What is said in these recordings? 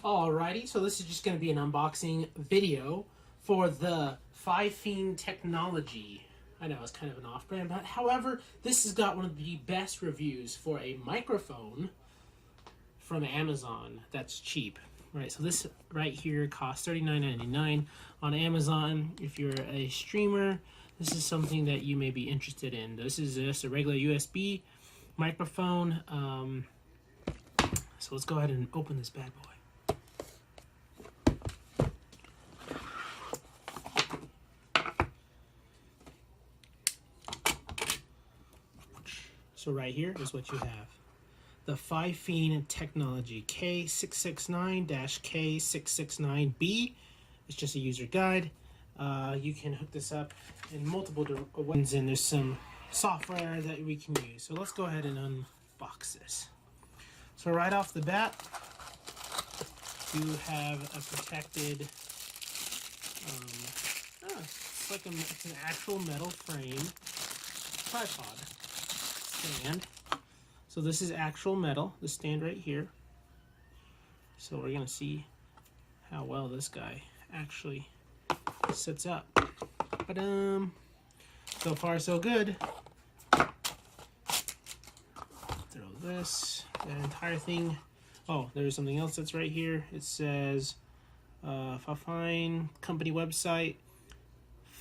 Alrighty, so this is just going to be an unboxing video for the Fifine technology. I know it's kind of an off-brand, but however, this has got one of the best reviews for a microphone from Amazon that's cheap. Right, so this right here costs $39.99 on Amazon. If you're a streamer, this is something that you may be interested in. This is just a regular USB microphone. So let's go ahead and open this bad boy. So right here is what you have. The Fifine technology K669-K669B. It's just a user guide. You can hook this up in multiple ways, and there's some software that we can use. So let's go ahead and unbox this. So right off the bat, you have a protected, it's an actual metal frame tripod stand. So this is actual metal, the stand right here. So we're gonna see how well this guy actually sits up. But so far so good. Throw this, that entire thing. Oh, there's something else that's right here. It says Fifine company website,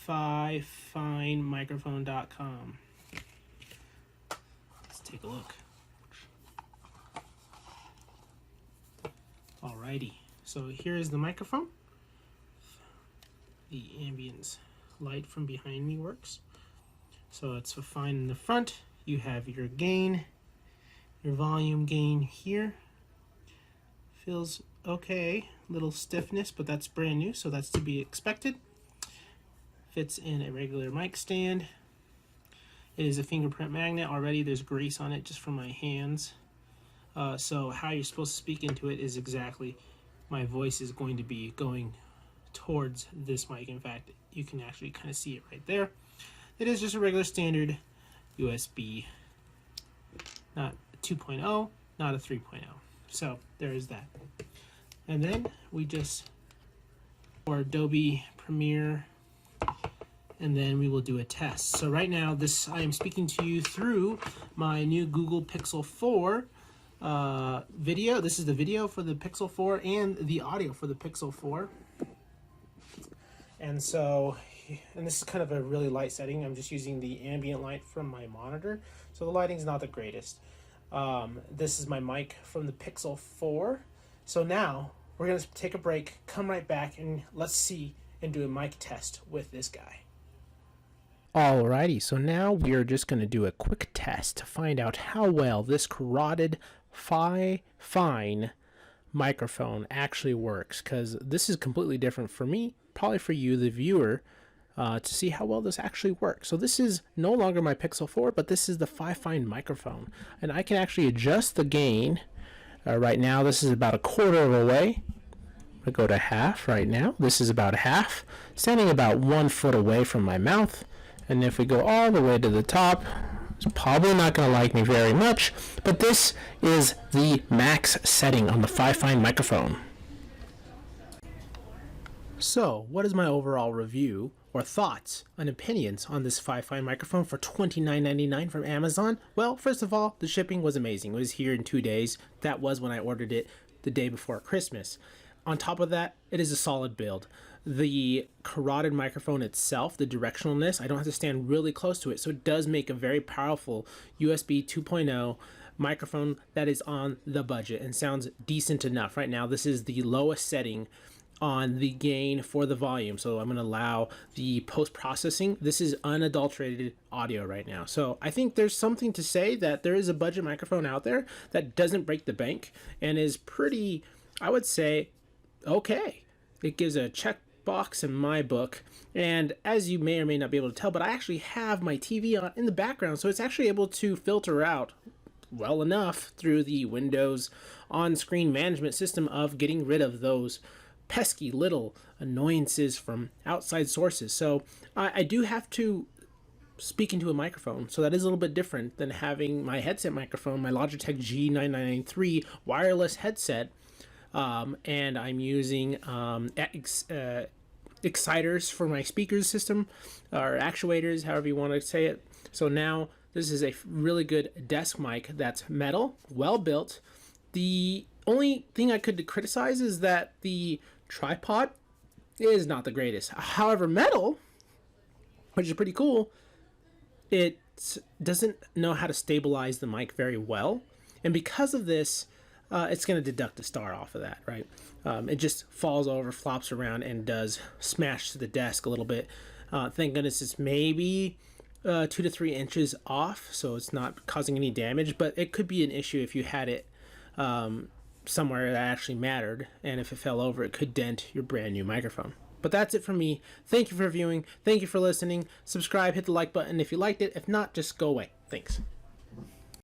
fifinemicrophone.com. Let's take a look. Alrighty, so here is the microphone. The ambience light from behind me works. So it's Fifine in the front. You have your gain, your volume gain here. Feels okay, little stiffness, but that's brand new, so that's to be expected. Fits in a regular mic stand. It is a fingerprint magnet. Already there's grease on it just from my hands. So how you're supposed to speak into it is exactly, my voice is going to be going towards this mic. In fact, you can actually kind of see it right there. It is just a regular standard USB, not 2.0, not a 3.0. So there is that. And then we just, for Adobe Premiere, and then we will do a test. So right now, I am speaking to you through my new Google Pixel 4 video. This is the video for the Pixel 4 and the audio for the Pixel 4. And so, and this is kind of a really light setting. I'm just using the ambient light from my monitor, so the lighting's not the greatest. This is my mic from the Pixel 4. So now we're gonna take a break, come right back, and let's see and do a mic test with this guy. Alrighty, so now we are just going to do a quick test to find out how well this carotid Fifine microphone actually works, because this is completely different for me, probably for you, the viewer, to see how well this actually works. So this is no longer my Pixel 4, but this is the Fifine microphone, and I can actually adjust the gain. Right now this is about a quarter of a way. I go to half right now. This is about half, standing about 1 foot away from my mouth. And if we go all the way to the top, it's probably not going to like me very much, but this is the max setting on the Fifine microphone. So, what is my overall review or thoughts and opinions on this Fifine microphone for $29.99 from Amazon? Well, first of all, the shipping was amazing. It was here in 2 days. That was when I ordered it the day before Christmas. On top of that, it is a solid build. The carotid microphone itself, the directionalness, I don't have to stand really close to it, so it does make a very powerful USB 2.0 microphone that is on the budget and sounds decent enough. Right now, this is the lowest setting on the gain for the volume, so I'm going to allow the post-processing. This is unadulterated audio right now, so I think there's something to say that there is a budget microphone out there that doesn't break the bank and is pretty, I would say, okay. It gives a check box in my book, and as you may or may not be able to tell, but I actually have my TV on in the background, so it's actually able to filter out well enough through the Windows on-screen management system of getting rid of those pesky little annoyances from outside sources. So I do have to speak into a microphone, so that is a little bit different than having my headset microphone, my Logitech G9993 wireless headset, and I'm using exciters for my speakers system, or actuators, however you want to say it. So now this is a really good desk mic that's metal, well built. The only thing I could criticize is that the tripod is not the greatest. However, metal, which is pretty cool, it doesn't know how to stabilize the mic very well. And because of this, it's going to deduct a star off of that, right? It just falls over, flops around, and does smash to the desk a little bit. Thank goodness it's maybe 2 to 3 inches off, so it's not causing any damage, but it could be an issue if you had it somewhere that actually mattered, and if it fell over, it could dent your brand new microphone. But that's it from me. Thank you for viewing. Thank you for listening. Subscribe, hit the like button if you liked it. If not, just go away. Thanks.